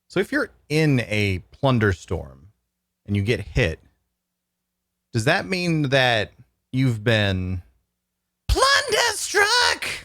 So if you're in a Plunderstorm and you get hit, does that mean that you've been plunderstruck?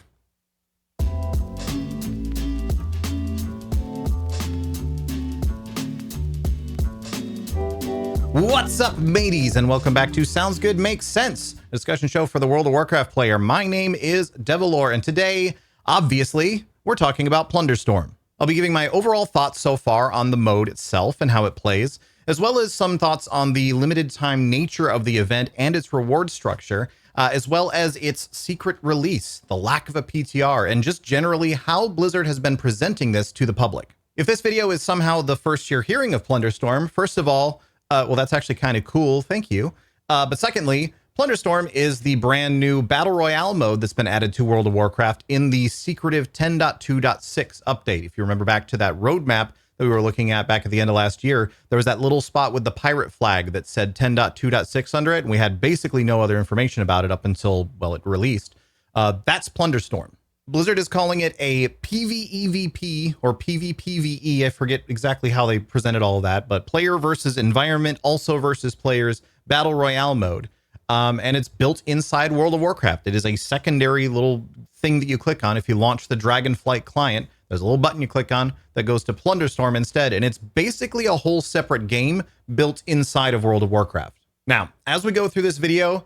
What's up, mateys, and welcome back to Sounds Good Makes Sense, a discussion show for the World of Warcraft player. My name is Devilor, and today, obviously, we're talking about Plunderstorm. I'll be giving my overall thoughts so far on the mode itself and how it plays, as well as some thoughts on the limited time nature of the event and its reward structure, as well as its secret release, the lack of a PTR, and just generally how Blizzard has been presenting this to the public. If this video is somehow the first you're hearing of Plunderstorm, first of all, well, that's actually kind of cool. Thank you. But secondly, Plunderstorm is the brand new Battle Royale mode that's been added to World of Warcraft in the secretive 10.2.6 update. If you remember back to that roadmap that we were looking at back at the end of last year, there was that little spot with the pirate flag that said 10.2.6 under it, and we had basically no other information about it up until, well, it released. That's Plunderstorm. Blizzard is calling it a PvEVP or PvPvE. I forget exactly how they presented all of that, but player versus environment, also versus players, Battle Royale mode. And it's built inside World of Warcraft. It is a secondary little thing that you click on. If you launch the Dragonflight client, there's a little button you click on that goes to Plunderstorm instead. And it's basically a whole separate game built inside of World of Warcraft. Now, as we go through this video,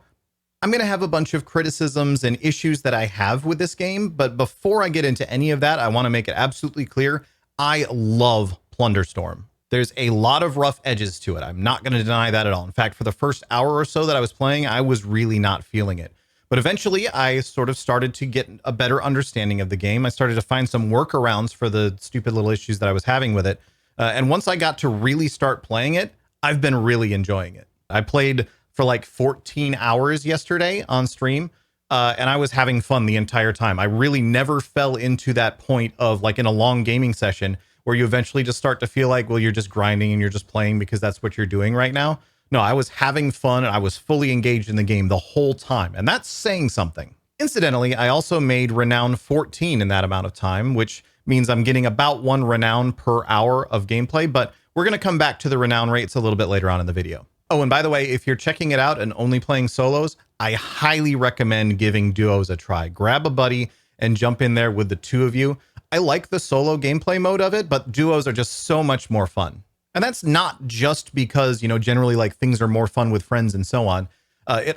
I'm going to have a bunch of criticisms and issues that I have with this game, but before I get into any of that, I want to make it absolutely clear, I love Plunderstorm. There's a lot of rough edges to it. I'm not going to deny that at all. In fact, for the first hour or so that I was playing, I was really not feeling it. But eventually, I sort of started to get a better understanding of the game. I started to find some workarounds for the stupid little issues that I was having with it. And once I got to really start playing it, I've been really enjoying it. I played for like 14 hours yesterday on stream, and I was having fun the entire time. I really never fell into that point of like in a long gaming session where you eventually just start to feel like, well, you're just grinding and you're just playing because that's what you're doing right now. No, I was having fun and I was fully engaged in the game the whole time, and that's saying something. Incidentally, I also made Renown 14 in that amount of time, which means I'm getting about 1 Renown per hour of gameplay, but we're going to come back to the Renown rates a little bit later on in the video. Oh, and by the way, if you're checking it out and only playing solos, I highly recommend giving duos a try. Grab a buddy and jump in there with the two of you. I like the solo gameplay mode of it, but duos are just so much more fun. And that's not just because, you know, generally like things are more fun with friends and so on. There's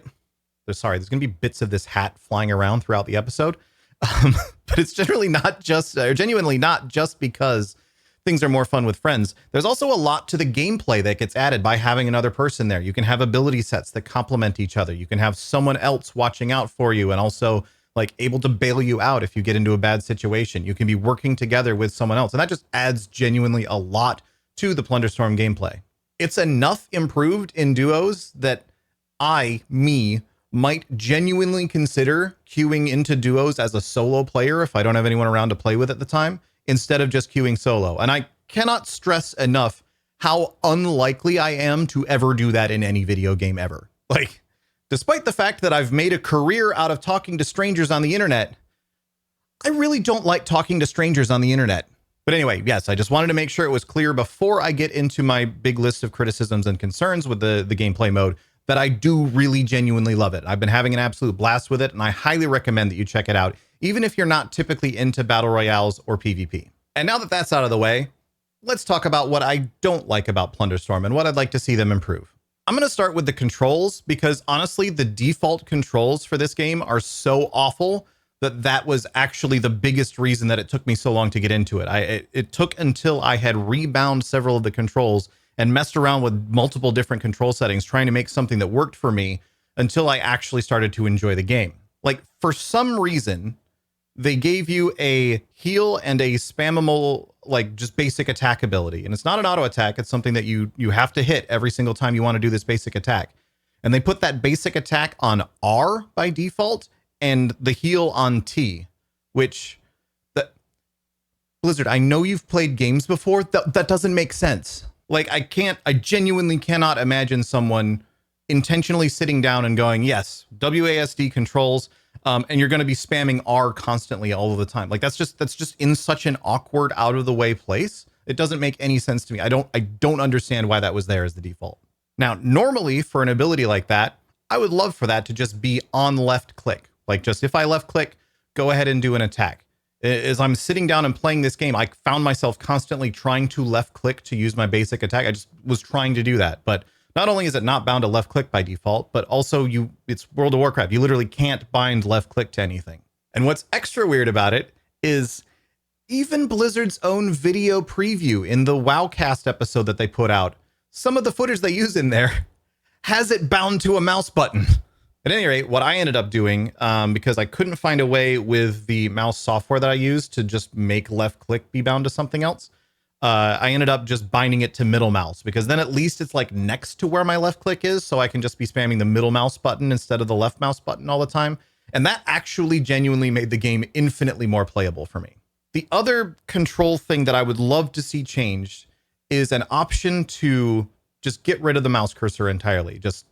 going to be bits of this hat flying around throughout the episode. But it's genuinely not just because things are more fun with friends. There's also a lot to the gameplay that gets added by having another person there. You can have ability sets that complement each other. You can have someone else watching out for you and also like able to bail you out if you get into a bad situation. You can be working together with someone else, and that just adds genuinely a lot to the Plunderstorm gameplay. It's enough improved in duos that me might genuinely consider queuing into duos as a solo player if I don't have anyone around to play with at the time, instead of just queuing solo. And I cannot stress enough how unlikely I am to ever do that in any video game ever. Like, despite the fact that I've made a career out of talking to strangers on the internet, I really don't like talking to strangers on the internet. But anyway, yes, I just wanted to make sure it was clear before I get into my big list of criticisms and concerns with the gameplay mode that I do really genuinely love it. I've been having an absolute blast with it, and I highly recommend that you check it out, even if you're not typically into battle royales or PvP. And now that that's out of the way, let's talk about what I don't like about Plunderstorm and what I'd like to see them improve. I'm going to start with the controls because honestly, the default controls for this game are so awful that was actually the biggest reason that it took me so long to get into it. It took until I had rebound several of the controls and messed around with multiple different control settings, trying to make something that worked for me until I actually started to enjoy the game. Like, for some reason, they gave you a heal and a spammable, like just basic attack ability. And it's not an auto attack. It's something that you have to hit every single time you want to do this basic attack. And they put that basic attack on R by default and the heal on T, which Blizzard, I know you've played games before. That doesn't make sense. Like, I genuinely cannot imagine someone intentionally sitting down and going, yes, WASD controls, and you're going to be spamming R constantly all of the time. Like, that's just in such an awkward, out of the way place. It doesn't make any sense to me. I don't understand why that was there as the default. Now, normally for an ability like that, I would love for that to just be on left click. Like just if I left click, go ahead and do an attack. As I'm sitting down and playing this game, I found myself constantly trying to left click to use my basic attack. I just was trying to do that. But not only is it not bound to left click by default, but also it's World of Warcraft. You literally can't bind left click to anything. And what's extra weird about it is even Blizzard's own video preview in the Wowcast episode that they put out, some of the footage they use in there has it bound to a mouse button. At any rate, what I ended up doing, because I couldn't find a way with the mouse software that I used to just make left click be bound to something else, I ended up just binding it to middle mouse, because then at least it's like next to where my left click is, so I can just be spamming the middle mouse button instead of the left mouse button all the time. And that actually genuinely made the game infinitely more playable for me. The other control thing that I would love to see changed is an option to just get rid of the mouse cursor entirely. Just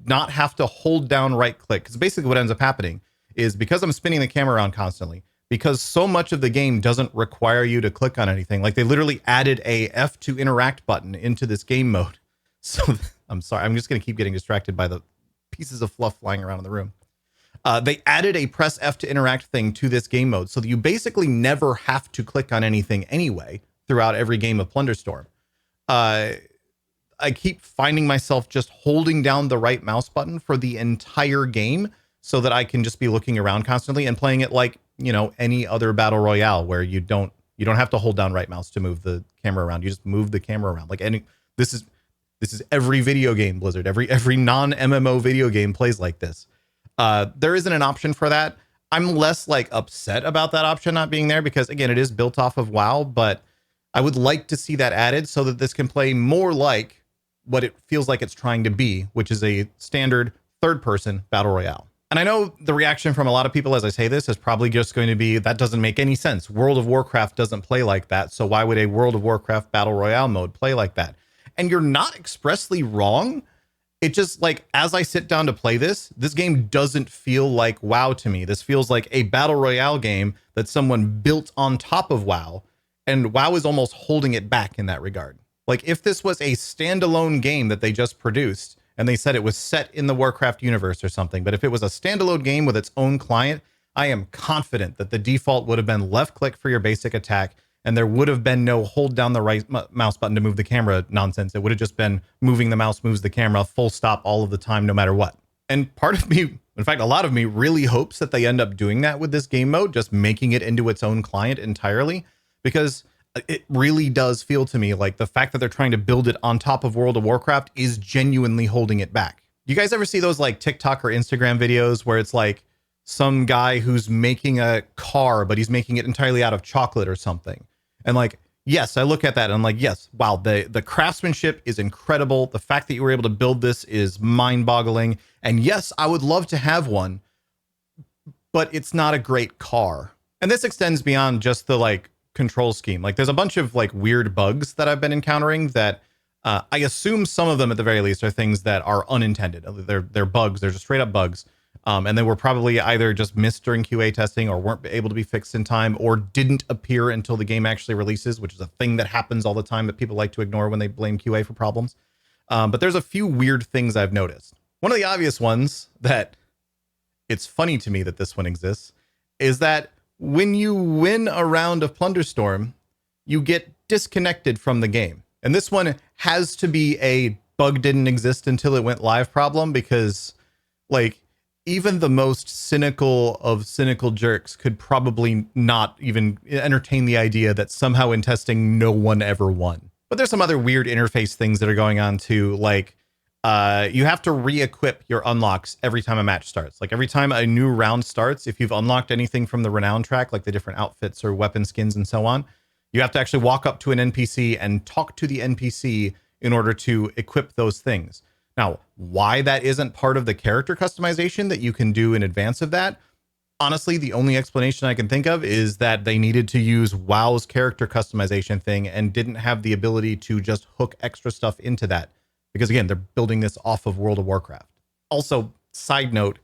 not have to hold down right click. Because basically what ends up happening is, because I'm spinning the camera around constantly, because so much of the game doesn't require you to click on anything. Like they literally added a F to interact button into this game mode. So I'm sorry, I'm just going to keep getting distracted by the pieces of fluff flying around in the room. They added a press F to interact thing to this game mode, so that you basically never have to click on anything anyway throughout every game of Plunderstorm. I keep finding myself just holding down the right mouse button for the entire game so that I can just be looking around constantly and playing it like, you know, any other Battle Royale, where you don't have to hold down right mouse to move the camera around. You just move the camera around. Like this is every video game, Blizzard. Every non-MMO video game plays like this. There isn't an option for that. I'm less like upset about that option not being there, because again, it is built off of WoW, but I would like to see that added so that this can play more like what it feels like it's trying to be, which is a standard third-person Battle Royale. And I know the reaction from a lot of people as I say this is probably just going to be, that doesn't make any sense. World of Warcraft doesn't play like that, so why would a World of Warcraft Battle Royale mode play like that? And you're not expressly wrong. It just, like, as I sit down to play this game doesn't feel like WoW to me. This feels like a Battle Royale game that someone built on top of WoW, and WoW is almost holding it back in that regard. Like, if this was a standalone game that they just produced and they said it was set in the Warcraft universe or something, but if it was a standalone game with its own client, I am confident that the default would have been left click for your basic attack, and there would have been no hold down the right mouse button to move the camera nonsense. It would have just been moving the mouse moves the camera full stop all of the time, no matter what. And part of me, in fact, a lot of me really hopes that they end up doing that with this game mode, just making it into its own client entirely, because it really does feel to me like the fact that they're trying to build it on top of World of Warcraft is genuinely holding it back. You guys ever see those like TikTok or Instagram videos where it's like some guy who's making a car, but he's making it entirely out of chocolate or something? And like, yes, I look at that and I'm like, yes, wow, the craftsmanship is incredible. The fact that you were able to build this is mind-boggling. And yes, I would love to have one, but it's not a great car. And this extends beyond just the like control scheme. Like there's a bunch of like weird bugs that I've been encountering that I assume some of them at the very least are things that are unintended. They're bugs. They're just straight up bugs. And they were probably either just missed during QA testing or weren't able to be fixed in time or didn't appear until the game actually releases, which is a thing that happens all the time that people like to ignore when they blame QA for problems. But there's a few weird things I've noticed. One of the obvious ones that it's funny to me that this one exists is that when you win a round of Plunderstorm, you get disconnected from the game. And this one has to be a bug didn't exist until it went live problem, because like even the most cynical of cynical jerks could probably not even entertain the idea that somehow in testing no one ever won. But there's some other weird interface things that are going on too, like you have to re-equip your unlocks every time a match starts. Like every time a new round starts, if you've unlocked anything from the Renown track, like the different outfits or weapon skins and so on, you have to actually walk up to an NPC and talk to the NPC in order to equip those things. Now, why that isn't part of the character customization that you can do in advance of that, honestly, the only explanation I can think of is that they needed to use WoW's character customization thing and didn't have the ability to just hook extra stuff into that. Because again, they're building this off of World of Warcraft. Also, side note,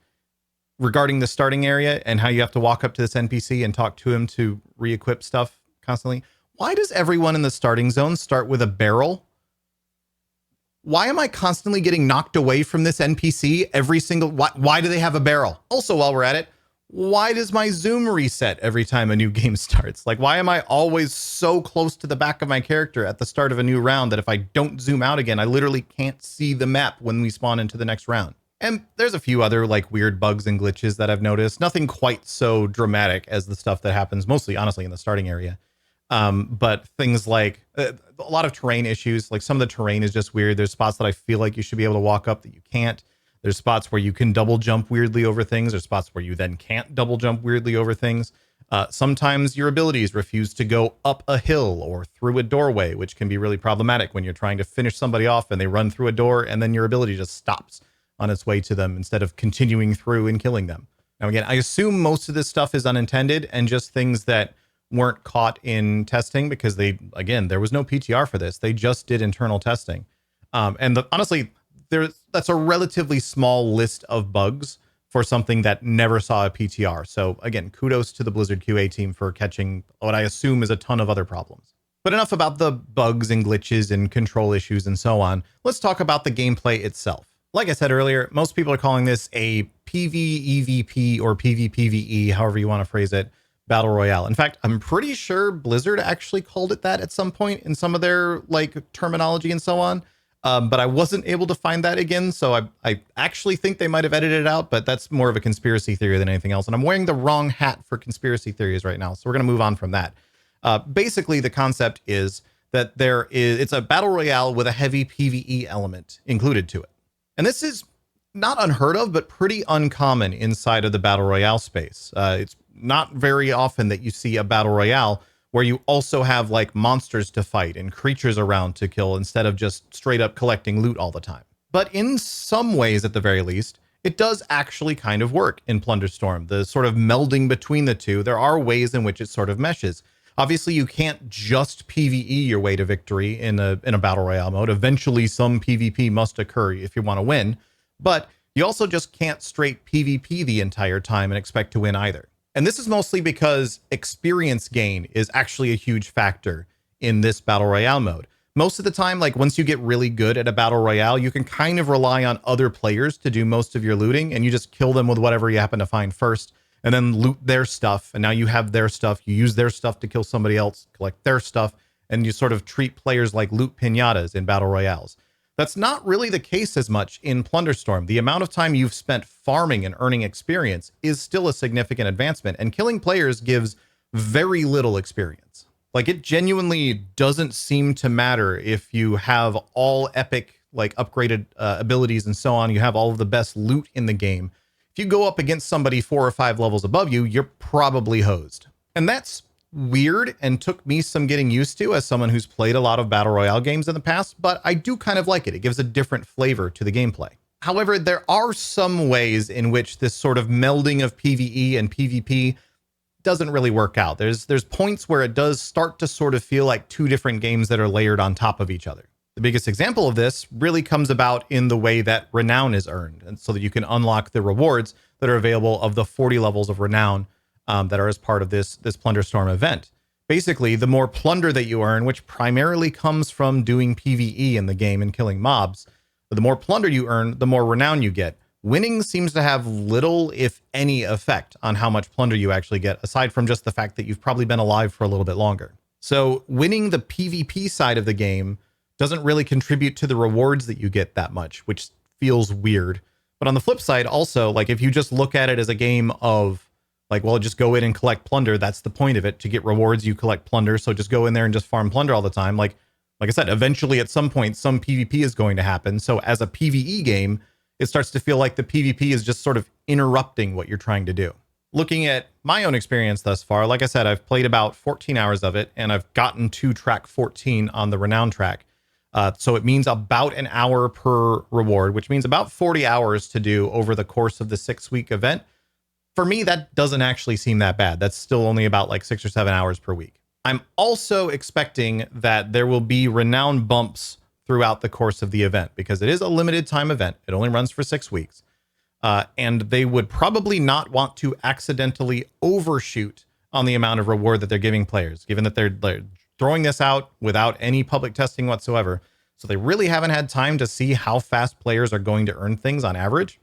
regarding the starting area and how you have to walk up to this NPC and talk to him to re-equip stuff constantly, Why does everyone in the starting zone start with a barrel? Why am I constantly getting knocked away from this NPC every single... Why do they have a barrel? Also, while we're at it, why does my zoom reset every time a new game starts? Like, why am I always so close to the back of my character at the start of a new round that if I don't zoom out again, I literally can't see the map when we spawn into the next round? And there's a few other like weird bugs and glitches that I've noticed. Nothing quite so dramatic as the stuff that happens mostly, honestly, in the starting area. But things like a lot of terrain issues, like some of the terrain is just weird. There's spots that I feel like you should be able to walk up that you can't. There's spots where you can double jump weirdly over things. There's spots where you then can't double jump weirdly over things. Sometimes your abilities refuse to go up a hill or through a doorway, which can be really problematic when you're trying to finish somebody off and they run through a door and then your ability just stops on its way to them instead of continuing through and killing them. Now, again, I assume most of this stuff is unintended and just things that weren't caught in testing because there was no PTR for this. They just did internal testing. Honestly, that's a relatively small list of bugs for something that never saw a PTR. So again, kudos to the Blizzard QA team for catching what I assume is a ton of other problems. But enough about the bugs and glitches and control issues and so on. Let's talk about the gameplay itself. Like I said earlier, most people are calling this a PvEVP or PvPvE, however you want to phrase it, Battle Royale. In fact, I'm pretty sure Blizzard actually called it that at some point in some of their like terminology and so on. But I wasn't able to find that again. So I actually think they might have edited it out, but that's more of a conspiracy theory than anything else. And I'm wearing the wrong hat for conspiracy theories right now. So we're going to move on from that. Basically, the concept is that it's a Battle Royale with a heavy PvE element included to it. And this is not unheard of, but pretty uncommon inside of the Battle Royale space. It's not very often that you see a Battle Royale where you also have like monsters to fight and creatures around to kill instead of just straight up collecting loot all the time. But in some ways, at the very least, it does actually kind of work in Plunderstorm. The sort of melding between the two, there are ways in which it sort of meshes. Obviously, you can't just PvE your way to victory in a Battle Royale mode. Eventually, some PvP must occur if you want to win. But you also just can't straight PvP the entire time and expect to win either. And this is mostly because experience gain is actually a huge factor in this Battle Royale mode. Most of the time, like once you get really good at a Battle Royale, you can kind of rely on other players to do most of your looting, and you just kill them with whatever you happen to find first, and then loot their stuff. And now you have their stuff. You use their stuff to kill somebody else, collect their stuff, and you sort of treat players like loot pinatas in Battle Royales. That's not really the case as much in Plunderstorm. The amount of time you've spent farming and earning experience is still a significant advancement, and killing players gives very little experience. Like, it genuinely doesn't seem to matter if you have all epic, like, upgraded abilities and so on. You have all of the best loot in the game. If you go up against somebody 4 or 5 levels above you, you're probably hosed. And that's weird and took me some getting used to as someone who's played a lot of Battle Royale games in the past, but I do kind of like it. It gives a different flavor to the gameplay. However, there are some ways in which this sort of melding of PvE and PvP doesn't really work out. There's points where it does start to sort of feel like two different games that are layered on top of each other. The biggest example of this really comes about in the way that Renown is earned, and so that you can unlock the rewards that are available of the 40 levels of Renown that are as part of this Plunderstorm event. Basically, the more plunder that you earn, which primarily comes from doing PvE in the game and killing mobs, the more plunder you earn, the more renown you get. Winning seems to have little, if any, effect on how much plunder you actually get, aside from just the fact that you've probably been alive for a little bit longer. So winning the PvP side of the game doesn't really contribute to the rewards that you get that much, which feels weird. But on the flip side, also, like if you just look at it as a game of like, well, just go in and collect plunder. That's the point of it. To get rewards, you collect plunder. So just go in there and just farm plunder all the time. Like I said, eventually at some point, some PvP is going to happen. So as a PvE game, it starts to feel like the PvP is just sort of interrupting what you're trying to do. Looking at my own experience thus far, like I said, I've played about 14 hours of it, and I've gotten to track 14 on the Renown track. So it means about an hour per reward, which means about 40 hours to do over the course of the 6-week event. For me, that doesn't actually seem that bad. That's still only about like 6 or 7 hours per week. I'm also expecting that there will be Renown bumps throughout the course of the event, because it is a limited time event. It only runs for 6 weeks. And they would probably not want to accidentally overshoot on the amount of reward that they're giving players, given that they're throwing this out without any public testing whatsoever. So they really haven't had time to see how fast players are going to earn things on average.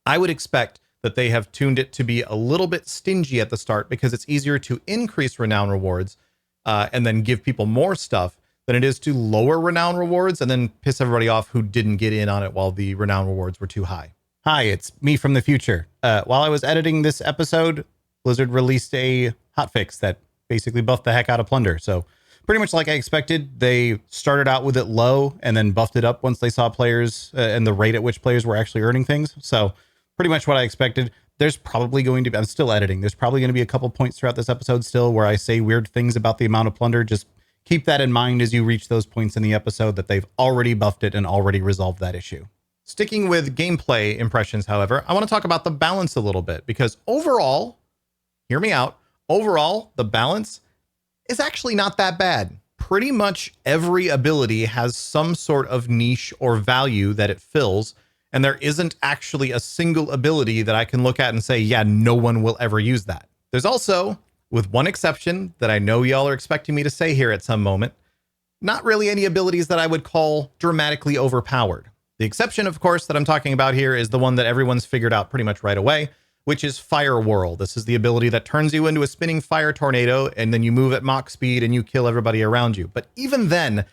I would expect that they have tuned it to be a little bit stingy at the start because it's easier to increase renown rewards and then give people more stuff than it is to lower renown rewards and then piss everybody off who didn't get in on it while the renown rewards were too high. Hi, it's me from the future. While I was editing this episode, Blizzard released a hotfix that basically buffed the heck out of Plunder. So pretty much like I expected, they started out with it low and then buffed it up once they saw players and the rate at which players were actually earning things. So pretty much what I expected. There's probably going to be, I'm still editing. There's probably going to be a couple points throughout this episode still where I say weird things about the amount of plunder. Just keep that in mind as you reach those points in the episode that they've already buffed it and already resolved that issue. Sticking with gameplay impressions, however, I want to talk about the balance a little bit because overall, hear me out, overall, the balance is actually not that bad. Pretty much every ability has some sort of niche or value that it fills. And there isn't actually a single ability that I can look at and say, yeah, no one will ever use that. There's also, with one exception that I know y'all are expecting me to say here at some moment, not really any abilities that I would call dramatically overpowered. The exception, of course, that I'm talking about here is the one that everyone's figured out pretty much right away, which is Fire Whirl. This is the ability that turns you into a spinning fire tornado, and then you move at Mach speed and you kill everybody around you. But even then,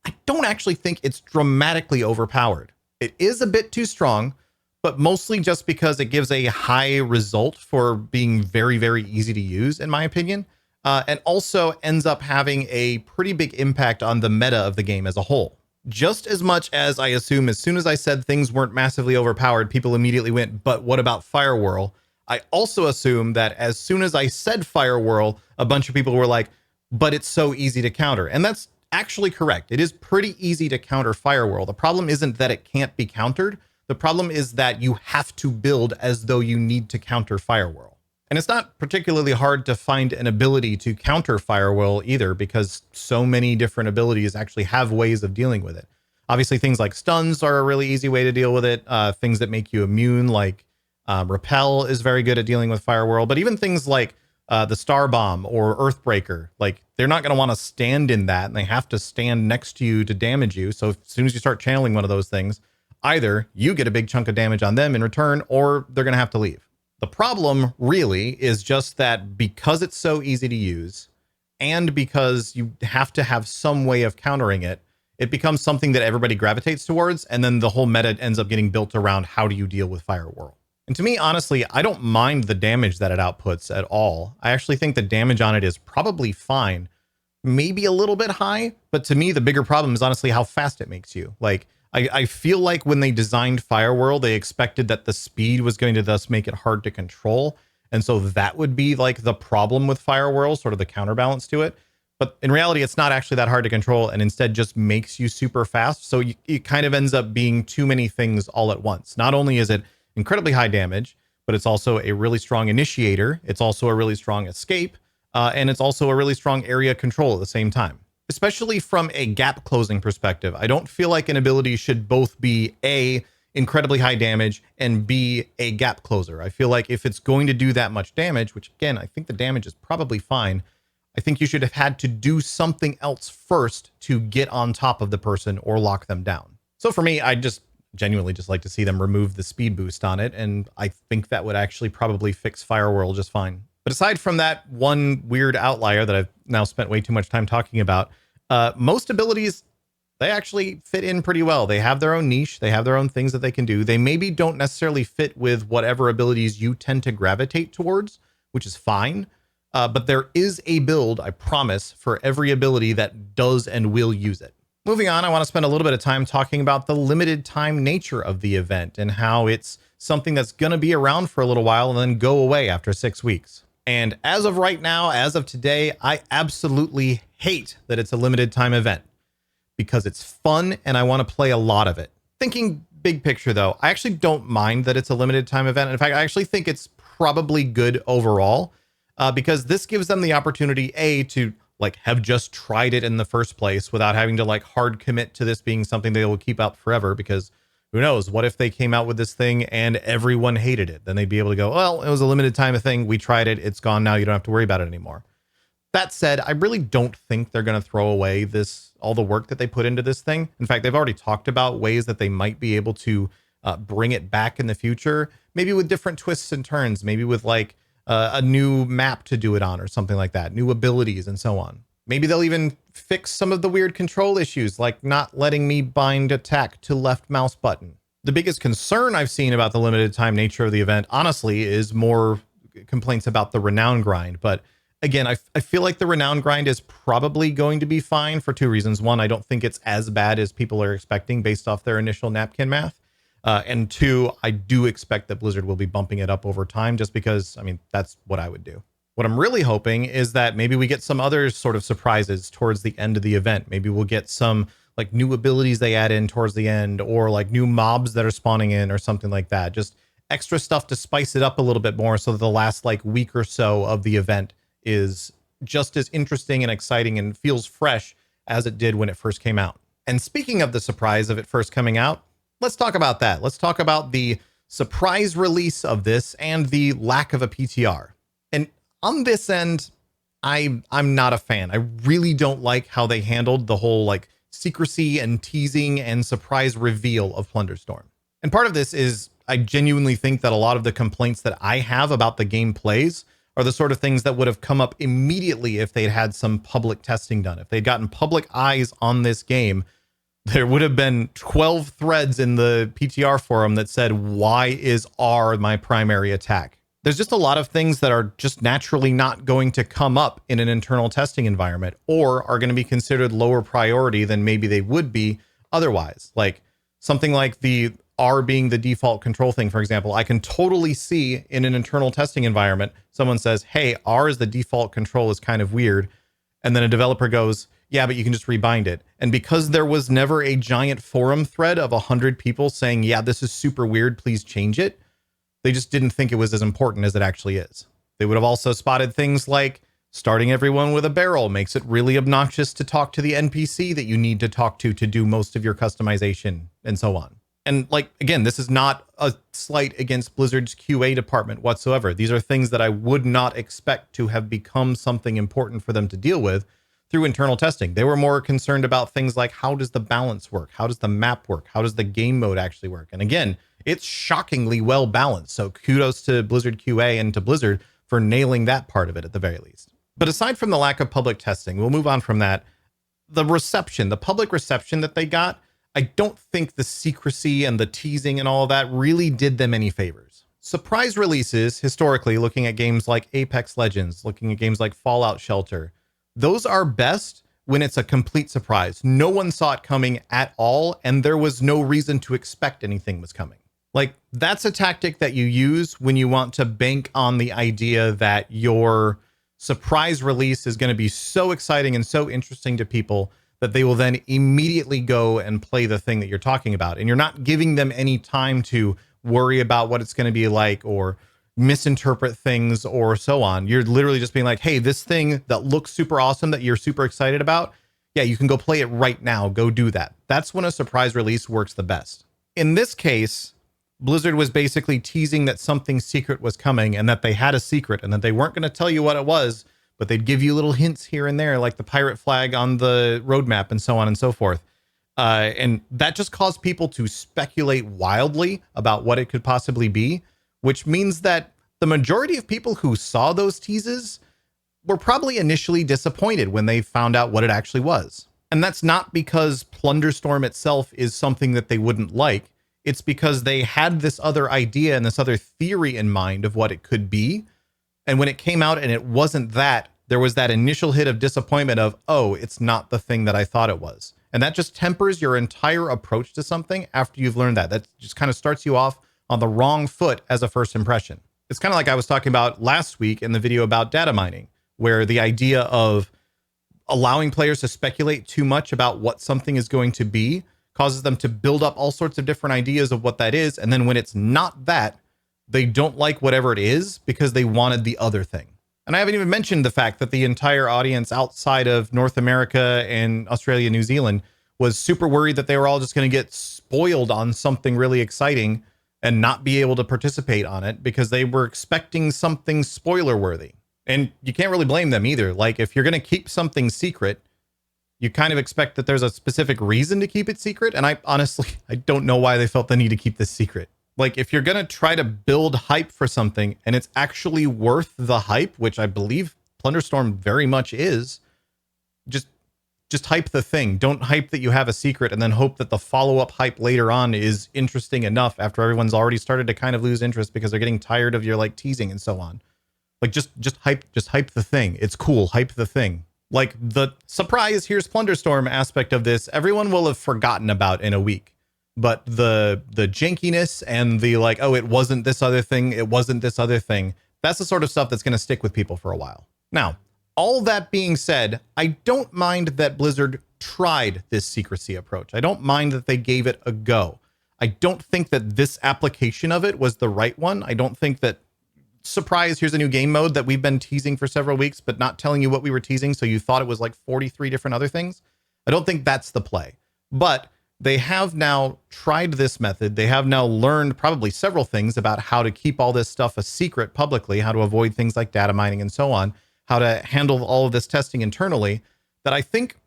I don't actually think it's dramatically overpowered. It is a bit too strong, but mostly just because it gives a high result for being very, very easy to use, in my opinion, and also ends up having a pretty big impact on the meta of the game as a whole. Just as much as I assume as soon as I said things weren't massively overpowered, people immediately went, but what about Fire Whirl? I also assume that as soon as I said Fire Whirl, a bunch of people were like, but it's so easy to counter. And that's actually correct. It is pretty easy to counter Fire Whirl. The problem isn't that it can't be countered. The problem is that you have to build as though you need to counter Fire Whirl. And it's not particularly hard to find an ability to counter Fire Whirl either, because so many different abilities actually have ways of dealing with it. Obviously, things like stuns are a really easy way to deal with it. Things that make you immune, like Repel, is very good at dealing with Fire Whirl. But even things like the Star Bomb or Earthbreaker, like they're not going to want to stand in that, and they have to stand next to you to damage you. So as soon as you start channeling one of those things, either you get a big chunk of damage on them in return, or they're going to have to leave. The problem really is just that because it's so easy to use and because you have to have some way of countering it, it becomes something that everybody gravitates towards. And then the whole meta ends up getting built around how do you deal with Fire Whirl. And to me, honestly, I don't mind the damage that it outputs at all. I actually think the damage on it is probably fine, maybe a little bit high. But to me, the bigger problem is honestly how fast it makes you. Like, I feel like when they designed Fire Whirl, they expected that the speed was going to thus make it hard to control. And so that would be like the problem with Fire Whirl, sort of the counterbalance to it. But in reality, it's not actually that hard to control and instead just makes you super fast. So it kind of ends up being too many things all at once. Not only is it incredibly high damage, but it's also a really strong initiator. It's also a really strong escape. And it's also a really strong area control at the same time. Especially from a gap closing perspective, I don't feel like an ability should both be A, incredibly high damage, and B, a gap closer. I feel like if it's going to do that much damage, which again, I think the damage is probably fine, I think you should have had to do something else first to get on top of the person or lock them down. So for me, I just genuinely just like to see them remove the speed boost on it, and I think that would actually probably fix Fire Whirl just fine. But aside from that one weird outlier that I've now spent way too much time talking about, most abilities, they actually fit in pretty well. They have their own niche. They have their own things that they can do. They maybe don't necessarily fit with whatever abilities you tend to gravitate towards, which is fine. But there is a build, I promise, for every ability that does and will use it. Moving on, I want to spend a little bit of time talking about the limited time nature of the event and how it's something that's going to be around for a little while and then go away after 6 weeks. And as of right now, as of today, I absolutely hate that it's a limited time event because it's fun and I want to play a lot of it. Thinking big picture, though, I actually don't mind that it's a limited time event. In fact, I actually think it's probably good overall because this gives them the opportunity, A, to like have just tried it in the first place without having to like hard commit to this being something they will keep up forever, because who knows, what if they came out with this thing and everyone hated it? Then they'd be able to go, well, it was a limited time thing. We tried it. It's gone now. You don't have to worry about it anymore. That said, I really don't think they're going to throw away all the work that they put into this thing. In fact, they've already talked about ways that they might be able to bring it back in the future, maybe with different twists and turns, maybe with like a new map to do it on or something like that, new abilities and so on. Maybe they'll even fix some of the weird control issues, like not letting me bind attack to left mouse button. The biggest concern I've seen about the limited time nature of the event, honestly, is more complaints about the Renown grind. But again, I feel like the Renown grind is probably going to be fine for two reasons. One, I don't think it's as bad as people are expecting based off their initial napkin math. And two, I do expect that Blizzard will be bumping it up over time just because, I mean, that's what I would do. What I'm really hoping is that maybe we get some other sort of surprises towards the end of the event. Maybe we'll get some like new abilities they add in towards the end, or like new mobs that are spawning in or something like that. Just extra stuff to spice it up a little bit more so that the last like week or so of the event is just as interesting and exciting and feels fresh as it did when it first came out. And speaking of the surprise of it first coming out, let's talk about that. Let's talk about the surprise release of this and the lack of a PTR. And on this end, I'm not a fan. I really don't like how they handled the whole like secrecy and teasing and surprise reveal of Plunderstorm. And part of this is I genuinely think that a lot of the complaints that I have about the game plays are the sort of things that would have come up immediately if they'd had some public testing done. If they'd gotten public eyes on this game, there would have been 12 threads in the PTR forum that said, why is R my primary attack? There's just a lot of things that are just naturally not going to come up in an internal testing environment, or are going to be considered lower priority than maybe they would be otherwise. Like something like the R being the default control thing, for example, I can totally see in an internal testing environment, someone says, hey, R is the default control is kind of weird. And then a developer goes, yeah, but you can just rebind it. And because there was never a giant forum thread of 100 people saying, yeah, this is super weird, please change it, they just didn't think it was as important as it actually is. They would have also spotted things like starting everyone with a barrel makes it really obnoxious to talk to the NPC that you need to talk to do most of your customization and so on. And like, again, this is not a slight against Blizzard's QA department whatsoever. These are things that I would not expect to have become something important for them to deal with through internal testing. They were more concerned about things like, how does the balance work? How does the map work? How does the game mode actually work? And again, it's shockingly well balanced. So kudos to Blizzard QA and to Blizzard for nailing that part of it at the very least. But aside from the lack of public testing, we'll move on from that. The reception, the public reception that they got, I don't think the secrecy and the teasing and all of that really did them any favors. Surprise releases, historically, looking at games like Apex Legends, looking at games like Fallout Shelter, those are best when it's a complete surprise. No one saw it coming at all, and there was no reason to expect anything was coming. Like, that's a tactic that you use when you want to bank on the idea that your surprise release is going to be so exciting and so interesting to people that they will then immediately go and play the thing that you're talking about. And you're not giving them any time to worry about what it's going to be like or misinterpret things or so on. You're literally just being like, hey, this thing that looks super awesome that you're super excited about, yeah, you can go play it right now. Go do that. That's when a surprise release works the best. In this case, Blizzard was basically teasing that something secret was coming and that they had a secret and that they weren't going to tell you what it was, but they'd give you little hints here and there, like the pirate flag on the roadmap and so on and so forth. And that just caused people to speculate wildly about what it could possibly be, which means that the majority of people who saw those teases were probably initially disappointed when they found out what it actually was. And that's not because Plunderstorm itself is something that they wouldn't like. It's because they had this other idea and this other theory in mind of what it could be. And when it came out and it wasn't that, there was that initial hit of disappointment of, oh, it's not the thing that I thought it was. And that just tempers your entire approach to something after you've learned that. That just kind of starts you off on the wrong foot as a first impression. It's kind of like I was talking about last week in the video about data mining, where the idea of allowing players to speculate too much about what something is going to be causes them to build up all sorts of different ideas of what that is. And then when it's not that, they don't like whatever it is because they wanted the other thing. And I haven't even mentioned the fact that the entire audience outside of North America and Australia, New Zealand was super worried that they were all just going to get spoiled on something really exciting and not be able to participate on it because they were expecting something spoiler worthy. And you can't really blame them either. Like, if you're going to keep something secret, you kind of expect that there's a specific reason to keep it secret. And I honestly, I don't know why they felt the need to keep this secret. Like, if you're going to try to build hype for something and it's actually worth the hype, which I believe Plunderstorm very much is, just hype the thing. Don't hype that you have a secret and then hope that the follow-up hype later on is interesting enough after everyone's already started to kind of lose interest because they're getting tired of your like teasing and so on. Like, just hype the thing. It's cool. Hype the thing. Like, the surprise, here's Plunderstorm aspect of this, everyone will have forgotten about in a week. But the jankiness and the like, oh, it wasn't this other thing, it wasn't this other thing, that's the sort of stuff that's going to stick with people for a while. Now, all that being said, I don't mind that Blizzard tried this secrecy approach. I don't mind that they gave it a go. I don't think that this application of it was the right one. I don't think that, surprise, here's a new game mode that we've been teasing for several weeks, but not telling you what we were teasing, so you thought it was like 43 different other things. I don't think that's the play. But they have now tried this method. They have now learned probably several things about how to keep all this stuff a secret publicly, how to avoid things like data mining and so on, how to handle all of this testing internally, that I think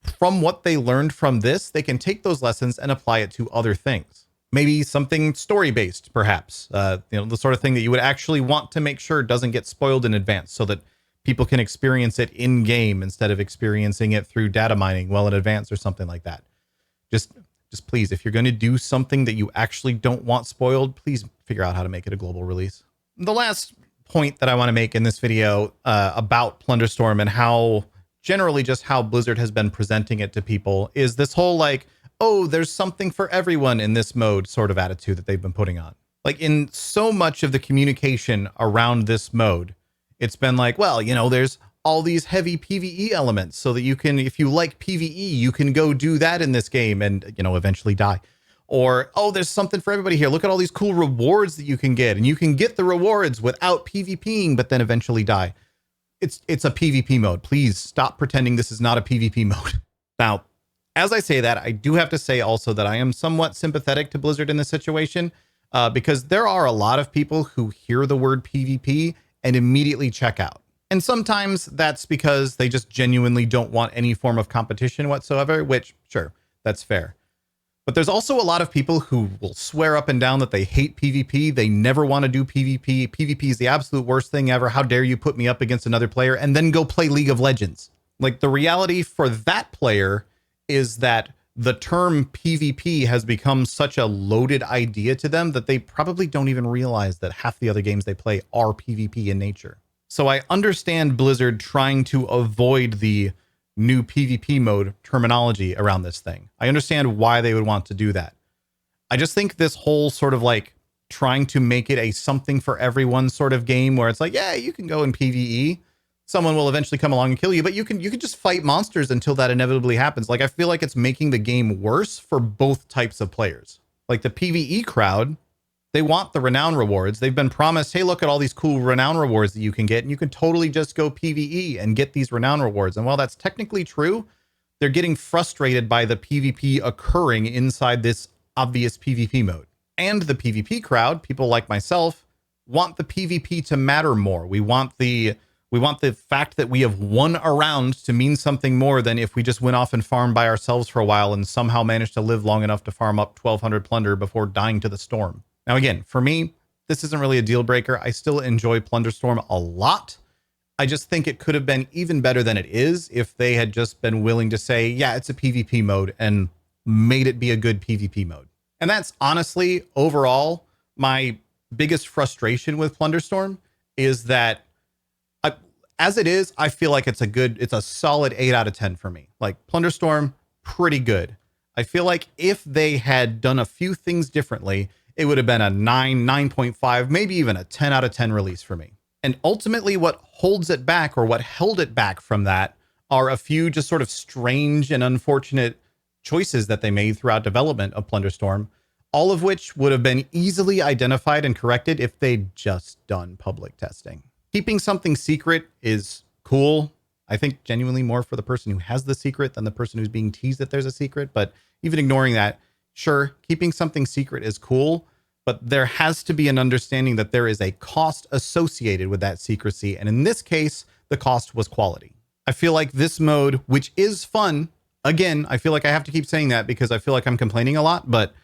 from what they learned from this, they can take those lessons and apply it to other things. Maybe something story-based, perhaps, the sort of thing that you would actually want to make sure doesn't get spoiled in advance so that people can experience it in-game instead of experiencing it through data mining well in advance or something like that. Just please, if you're going to do something that you actually don't want spoiled, please figure out how to make it a global release. The last point that I want to make in this video about Plunderstorm and how generally just how Blizzard has been presenting it to people is this whole like, oh, there's something for everyone in this mode sort of attitude that they've been putting on. Like, in so much of the communication around this mode, it's been like, well, there's all these heavy PvE elements so that you can, if you like PvE, you can go do that in this game and, eventually die. Or, oh, there's something for everybody here. Look at all these cool rewards that you can get, and you can get the rewards without PvPing, but then eventually die. It's a PvP mode. Please stop pretending this is not a PvP mode. Now, as I say that, I do have to say also that I am somewhat sympathetic to Blizzard in this situation, because there are a lot of people who hear the word PvP and immediately check out. And sometimes that's because they just genuinely don't want any form of competition whatsoever, which, sure, that's fair. But there's also a lot of people who will swear up and down that they hate PvP. They never want to do PvP. PvP is the absolute worst thing ever. How dare you put me up against another player and then go play League of Legends? Like, the reality for that player is that the term PvP has become such a loaded idea to them that they probably don't even realize that half the other games they play are PvP in nature. So I understand Blizzard trying to avoid the new PvP mode terminology around this thing. I understand why they would want to do that. I just think this whole sort of like trying to make it a something for everyone sort of game where it's like, yeah, you can go in PvE. Someone will eventually come along and kill you, but you can just fight monsters until that inevitably happens. Like, I feel like it's making the game worse for both types of players. Like, the PvE crowd, they want the Renown rewards. They've been promised, hey, look at all these cool Renown rewards that you can get, and you can totally just go PvE and get these Renown rewards. And while that's technically true, they're getting frustrated by the PvP occurring inside this obvious PvP mode. And the PvP crowd, people like myself, want the PvP to matter more. We want the fact that we have won a round to mean something more than if we just went off and farmed by ourselves for a while and somehow managed to live long enough to farm up 1,200 plunder before dying to the storm. Now, again, for me, this isn't really a deal breaker. I still enjoy Plunderstorm a lot. I just think it could have been even better than it is if they had just been willing to say, yeah, it's a PvP mode and made it be a good PvP mode. And that's honestly, overall, my biggest frustration with Plunderstorm is that as it is, I feel like it's a solid 8 out of 10 for me. Like, Plunderstorm, pretty good. I feel like if they had done a few things differently, it would have been a 9, 9.5, maybe even a 10 out of 10 release for me. And ultimately what holds it back, or what held it back from that, are a few just sort of strange and unfortunate choices that they made throughout development of Plunderstorm, all of which would have been easily identified and corrected if they'd just done public testing. Keeping something secret is cool. I think genuinely more for the person who has the secret than the person who's being teased that there's a secret. But even ignoring that, sure, keeping something secret is cool. but there has to be an understanding that there is a cost associated with that secrecy. And in this case, the cost was quality. I feel like this mode, which is fun, again, I feel like I have to keep saying that because I feel like I'm complaining a lot, but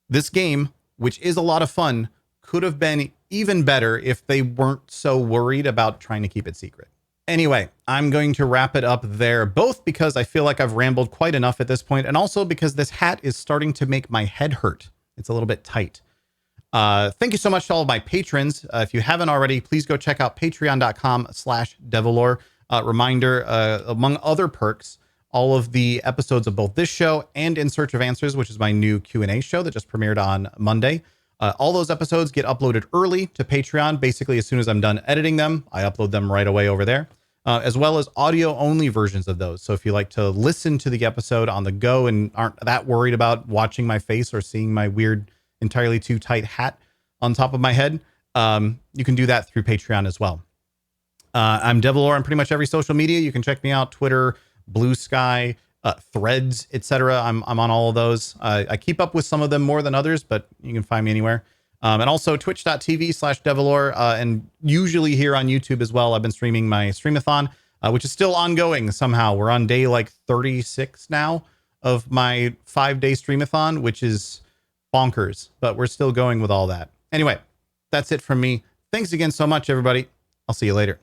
this game, which is a lot of fun, could have been even better if they weren't so worried about trying to keep it secret. Anyway, I'm going to wrap it up there, both because I feel like I've rambled quite enough at this point, and also because this hat is starting to make my head hurt. It's a little bit tight. Thank you so much to all of my patrons. If you haven't already, please go check out patreon.com/Devilore. Reminder, among other perks, all of the episodes of both this show and In Search of Answers, which is my new Q&A show that just premiered on Monday. All those episodes get uploaded early to Patreon. Basically, as soon as I'm done editing them, I upload them right away over there, as well as audio-only versions of those. So if you like to listen to the episode on the go and aren't that worried about watching my face or seeing my weird, entirely too tight hat on top of my head, you can do that through Patreon as well. I'm Devilore on pretty much every social media. You can check me out, Twitter, Blue Sky, Threads, etc. I'm on all of those. I keep up with some of them more than others, but you can find me anywhere. And also twitch.tv/Devilore, and usually here on YouTube as well. I've been streaming my streamathon, which is still ongoing somehow. We're on day like 36 now of my 5-day streamathon, which is bonkers, but we're still going with all that. Anyway, that's it from me. Thanks again so much, everybody. I'll see you later.